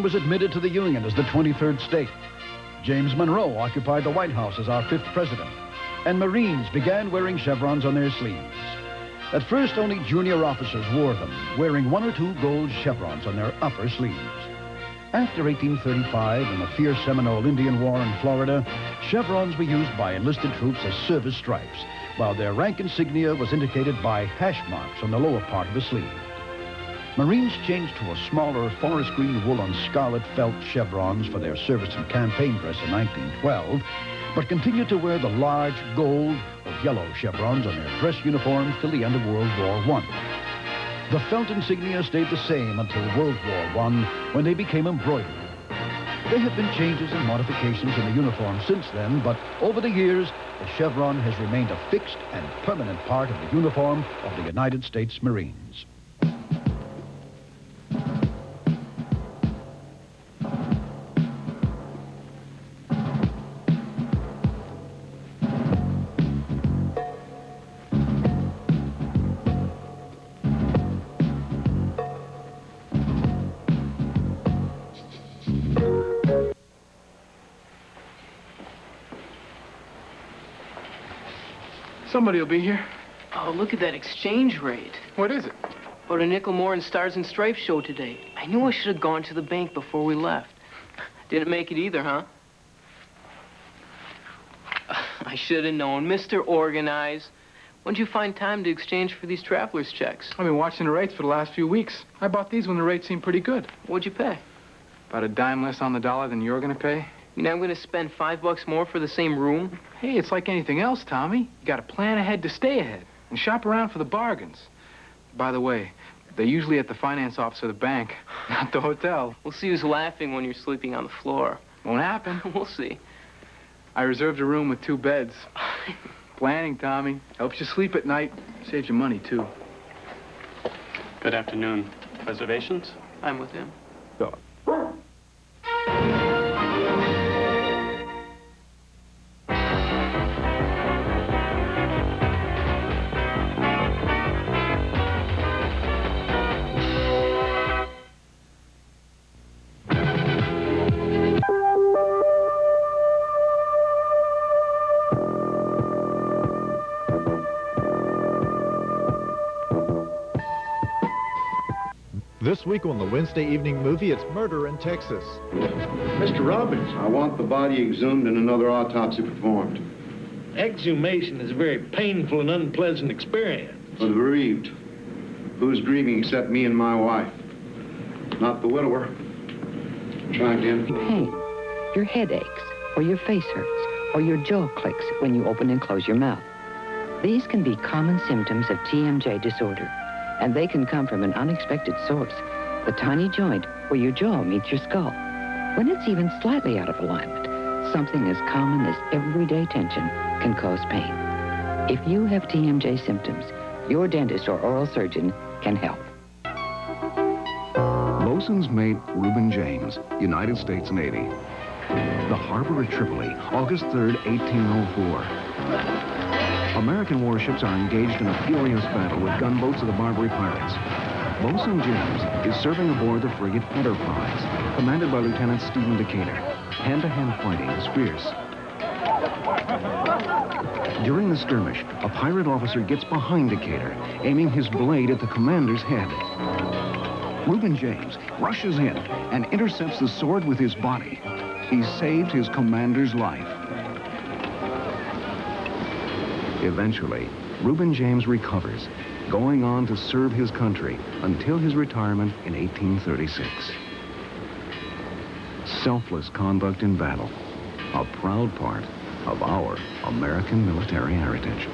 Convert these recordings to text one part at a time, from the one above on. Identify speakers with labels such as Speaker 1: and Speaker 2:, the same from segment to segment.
Speaker 1: Chevron was admitted to the Union as the 23rd state. James Monroe occupied the White House as our 5th president. And Marines began wearing chevrons on their sleeves. At first, only junior officers wore them, wearing 1 or 2 gold chevrons on their upper sleeves. After 1835 and the fierce Seminole Indian War in Florida, chevrons were used by enlisted troops as service stripes, while their rank insignia was indicated by hash marks on the lower part of the sleeve. Marines changed to a smaller forest green woolen scarlet felt chevrons for their service and campaign dress in 1912, but continued to wear the large gold or yellow chevrons on their dress uniforms till the end of World War I. The felt insignia stayed the same until World War I, when they became embroidered. There have been changes and modifications in the uniform since then, but over the years, the chevron has remained a fixed and permanent part of the uniform of the United States Marines.
Speaker 2: Somebody will be here.
Speaker 3: Oh, look at that exchange rate.
Speaker 2: What is it?
Speaker 3: About a nickel more in Stars and Stripes show today. I knew I should have gone to the bank before we left. Didn't make it either, huh? I should have known. Mr. Organized. When'd you find time to exchange for these traveler's checks?
Speaker 2: I've been watching the rates for the last few weeks. I bought these when the rates seemed pretty good.
Speaker 3: What'd you pay?
Speaker 2: About a dime less on the dollar than you're gonna pay.
Speaker 3: You know I'm gonna spend $5 more for the same room?
Speaker 2: Hey, it's like anything else, Tommy. You gotta plan ahead to stay ahead and shop around for the bargains. By the way, they're usually at the finance office of the bank, not the hotel.
Speaker 3: We'll see who's laughing when you're sleeping on the floor.
Speaker 2: Won't happen.
Speaker 3: We'll see.
Speaker 2: I reserved a room with 2 beds. Planning, Tommy. Helps you sleep at night. Saves you money, too.
Speaker 4: Good afternoon. Reservations?
Speaker 3: I'm with him.
Speaker 2: Go.
Speaker 5: This week on the Wednesday evening movie, it's Murder in Texas.
Speaker 6: Mr. Robbins, I want the body exhumed and another autopsy performed.
Speaker 7: Exhumation is a very painful and unpleasant experience.
Speaker 6: For the bereaved. Who's grieving except me and my wife? Not the widower. Try again.
Speaker 8: Pain, your head aches, or your face hurts, or your jaw clicks when you open and close your mouth. These can be common symptoms of TMJ disorder, and they can come from an unexpected source, the tiny joint where your jaw meets your skull. When it's even slightly out of alignment, something as common as everyday tension can cause pain. If you have TMJ symptoms, your dentist or oral surgeon can help.
Speaker 9: Bosun's mate Reuben James, United States Navy. The harbor at Tripoli, August 3rd, 1804. American warships are engaged in a furious battle with gunboats of the Barbary pirates. Bosun James is serving aboard the frigate Enterprise, commanded by Lieutenant Stephen Decatur. Hand-to-hand fighting is fierce. During the skirmish, a pirate officer gets behind Decatur, aiming his blade at the commander's head. Reuben James rushes in and intercepts the sword with his body. He saved his commander's life. Eventually, Reuben James recovers, going on to serve his country until his retirement in 1836. Selfless conduct in battle, a proud part of our American military heritage.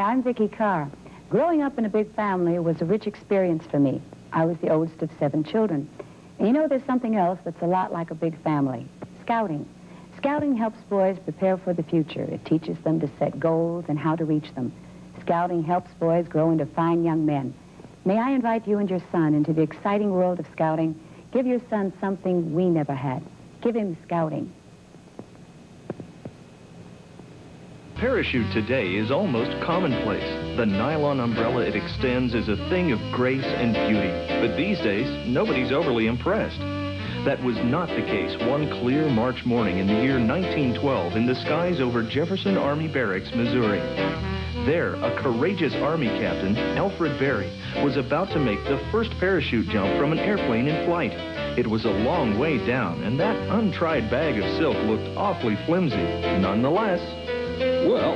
Speaker 10: I'm Vicki Carr. Growing up in a big family was a rich experience for me. I was the oldest of 7 children. And you know, there's something else that's a lot like a big family. Scouting. Scouting helps boys prepare for the future. It teaches them to set goals and how to reach them. Scouting helps boys grow into fine young men. May I invite you and your son into the exciting world of scouting? Give your son something we never had. Give him scouting.
Speaker 11: Parachute today is almost commonplace. The nylon umbrella it extends is a thing of grace and beauty. But these days, nobody's overly impressed. That was not the case one clear March morning in the year 1912 in the skies over Jefferson Army Barracks, Missouri. There, a courageous Army captain, Alfred Berry, was about to make the first parachute jump from an airplane in flight. It was a long way down, and that untried bag of silk looked awfully flimsy. Nonetheless,
Speaker 12: well,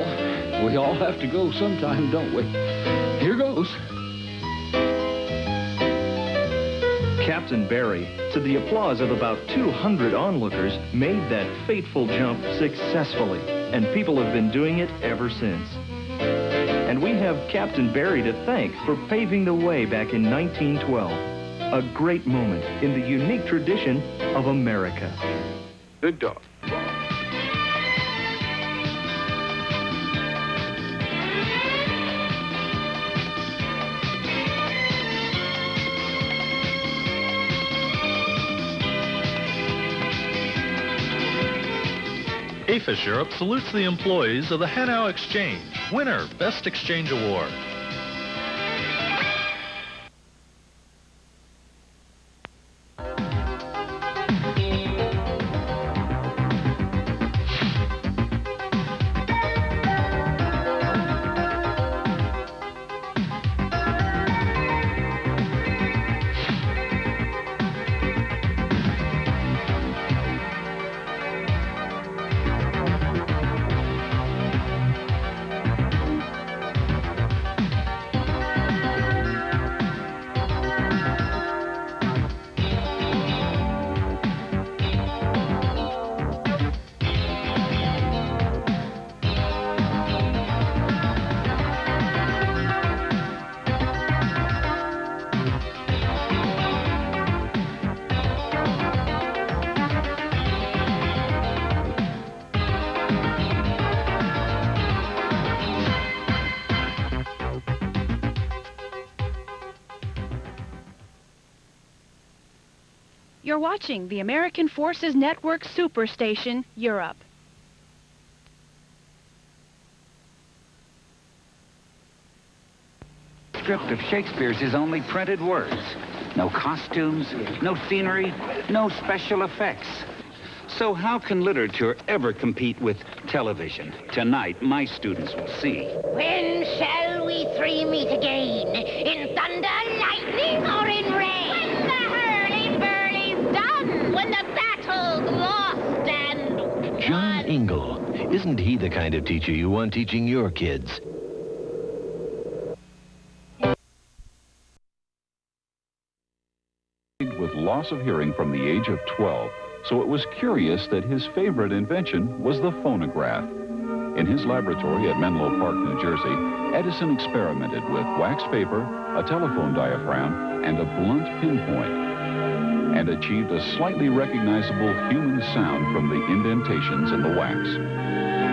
Speaker 12: we all have to go sometime, don't we? Here goes.
Speaker 11: Captain Berry, to the applause of about 200 onlookers, made that fateful jump successfully, and people have been doing it ever since. And we have Captain Berry to thank for paving the way back in 1912. A great moment in the unique tradition of America.
Speaker 2: Good dog.
Speaker 13: AFIS Europe salutes the employees of the Hanau Exchange, winner, Best Exchange Award.
Speaker 14: You're watching the American Forces Network Superstation, Europe.
Speaker 15: The script of Shakespeare's is only printed words. No costumes, no scenery, no special effects. So how can literature ever compete with television? Tonight, my students will see.
Speaker 16: When shall we 3 meet again? In thunder, lightning, or in rain? When the hurly-burly's done, when the battle's lost and won.
Speaker 17: John Ingle. Isn't he the kind of teacher you want teaching your kids?
Speaker 18: With loss of hearing from the age of 12, so it was curious that his favorite invention was the phonograph. In his laboratory at Menlo Park, New Jersey, Edison experimented with wax paper, a telephone diaphragm, and a blunt pinpoint, and achieved a slightly recognizable human sound from the indentations in the wax.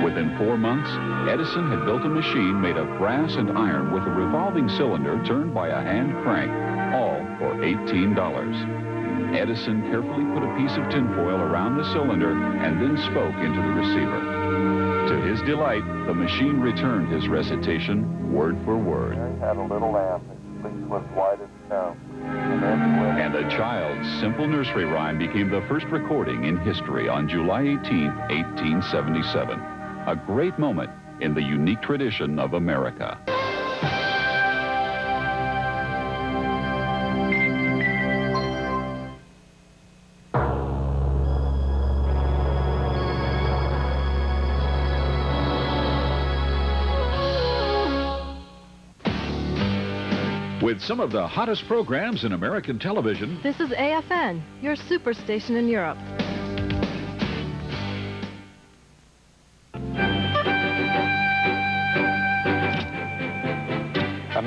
Speaker 18: Within 4 months, Edison had built a machine made of brass and iron with a revolving cylinder turned by a hand crank, all for $18. Edison carefully put a piece of tinfoil around the cylinder and then spoke into the receiver. To his delight, the machine returned his recitation word for word.
Speaker 19: Mary had a little lamb, its fleece was white as snow.
Speaker 18: And the child's simple nursery rhyme became the first recording in history on July 18, 1877. A great moment in the unique tradition of America.
Speaker 20: With some of the hottest programs in American television.
Speaker 21: This is AFN, your superstation in Europe.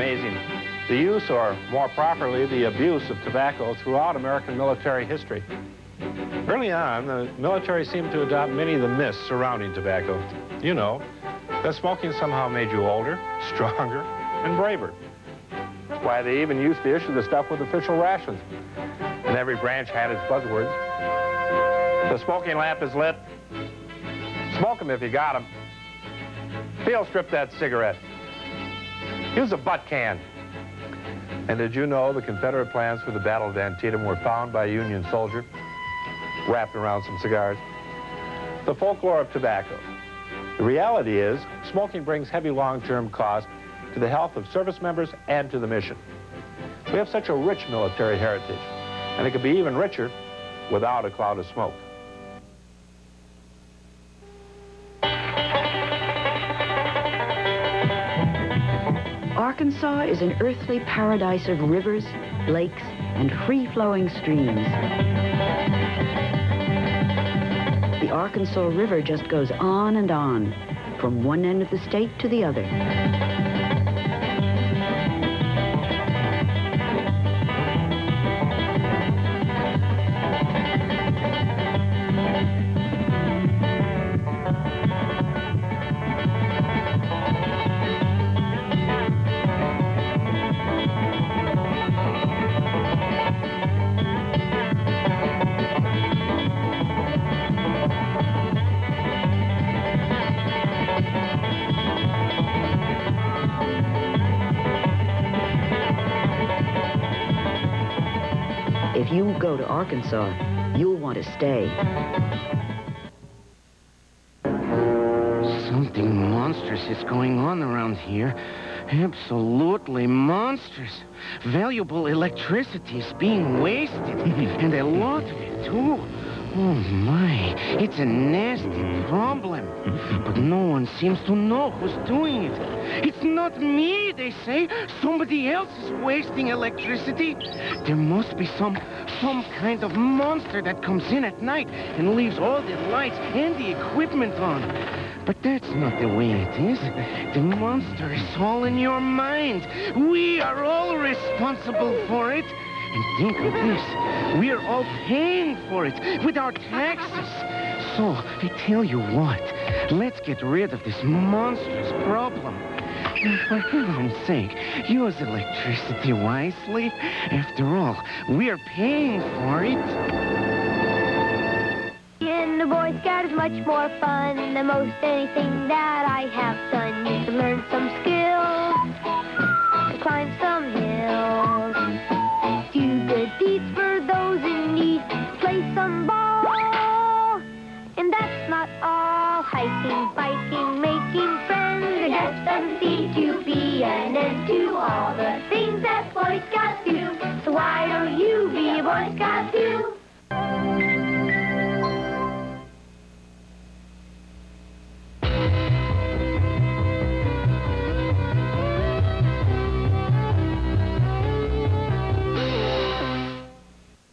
Speaker 1: amazing. The use, or more properly, the abuse of tobacco throughout American military history. Early on, the military seemed to adopt many of the myths surrounding tobacco. You know, that smoking somehow made you older, stronger, and braver. That's why they even used to issue the stuff with official rations. And every branch had its buzzwords. The smoking lamp is lit. Smoke 'em if you got 'em. Field strip that cigarette. Use a butt can. And did you know the Confederate plans for the Battle of Antietam were found by a Union soldier wrapped around some cigars? The folklore of tobacco. The reality is, smoking brings heavy long-term cost to the health of service members and to the mission. We have such a rich military heritage, and it could be even richer without a cloud of smoke.
Speaker 8: Arkansas is an earthly paradise of rivers, lakes, and free-flowing streams. The Arkansas River just goes on and on, from one end of the state to the other. If you go to Arkansas, you'll want to stay.
Speaker 22: Something monstrous is going on around here. Absolutely monstrous. Valuable electricity is being wasted, and a lot of it, too. Oh, my. It's a nasty problem. But no one seems to know who's doing it. It's not me, they say. Somebody else is wasting electricity. There must be some kind of monster that comes in at night and leaves all the lights and the equipment on. But that's not the way it is. The monster is all in your mind. We are all responsible for it. And think of this. We're all paying for it with our taxes. So, I tell you what. Let's get rid of this monstrous problem. And for heaven's sake, use electricity wisely. After all, we're paying for it.
Speaker 23: In the Boy Scout is much more fun than most anything that I have done. You can learn some skills, and climb some hills, do good deeds for those in need, play some ball. And that's not all. Hiking, biking, making friends, there just doesn't seem to be an end to all the things that Boy Scouts do. So why don't you be a Boy Scout too?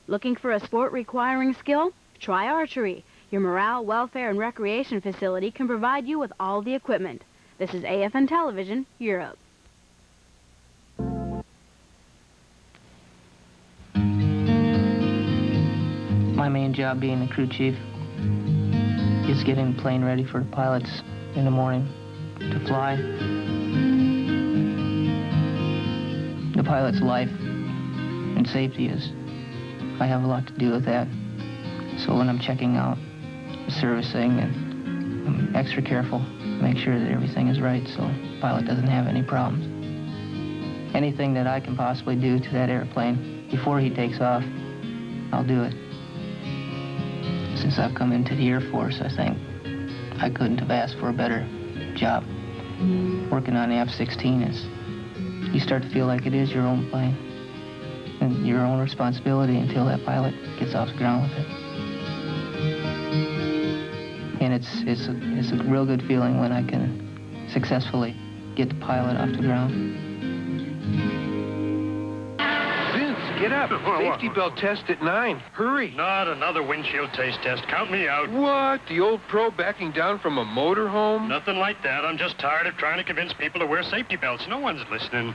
Speaker 14: Looking for a sport requiring skill? Try archery. Your morale, welfare, and recreation facility can provide you with all the equipment. This is AFN Television, Europe.
Speaker 3: My main job being the crew chief is getting the plane ready for the pilots in the morning to fly. The pilot's life and safety is, I have a lot to do with that. So when I'm checking out, servicing, and I'm extra careful, make sure that everything is right so the pilot doesn't have any problems. Anything that I can possibly do to that airplane before he takes off, I'll do it. Since I've come into the Air Force, I think I couldn't have asked for a better job. Working on the F-16 is, you start to feel like it is your own plane and your own responsibility until that pilot gets off the ground with it. And it's a real good feeling when I can successfully get the pilot off the ground.
Speaker 24: Vince
Speaker 4: get up. Safety belt test at 9. Hurry.
Speaker 5: Not another windshield taste test. Count me out.
Speaker 4: What? The old pro backing down from a motorhome?
Speaker 5: Nothing like that. I'm just tired of trying to convince people to wear safety belts. No one's listening.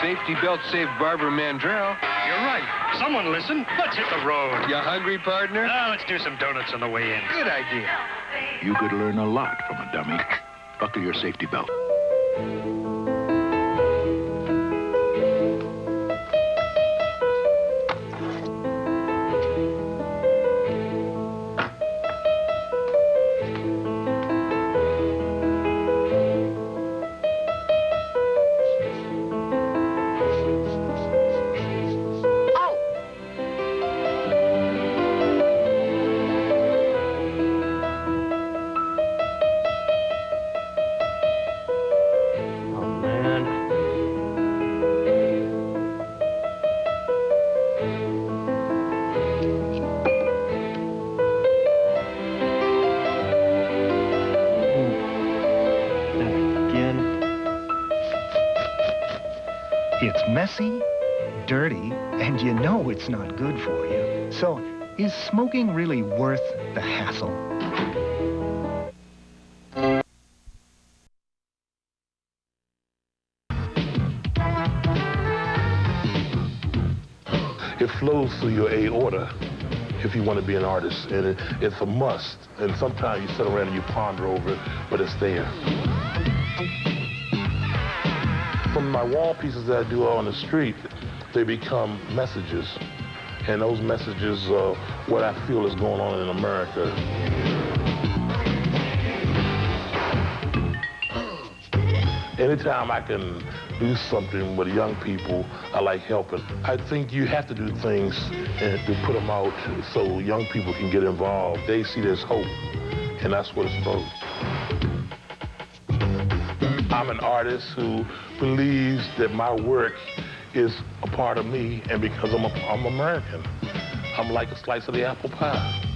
Speaker 4: Safety belt saved Barbara Mandrell.
Speaker 5: You're right. Someone listen. Let's hit the road.
Speaker 4: You hungry, partner?
Speaker 5: Now let's do some donuts on the way in.
Speaker 4: Good idea.
Speaker 7: You could learn a lot from a dummy. Buckle your safety belt.
Speaker 24: It's messy, dirty, and you know it's not good for you. So, is smoking really worth the hassle?
Speaker 25: It flows through your aorta if you want to be an artist, and it's a must. And sometimes you sit around and you ponder over it, but it's there. From my wall pieces that I do on the street, they become messages. And those messages are what I feel is going on in America. Anytime I can do something with young people, I like helping. I think you have to do things to put them out so young people can get involved. They see there's hope, and that's what it's about. I'm an artist who believes that my work is a part of me, and because I'm American, I'm like a slice of the apple pie.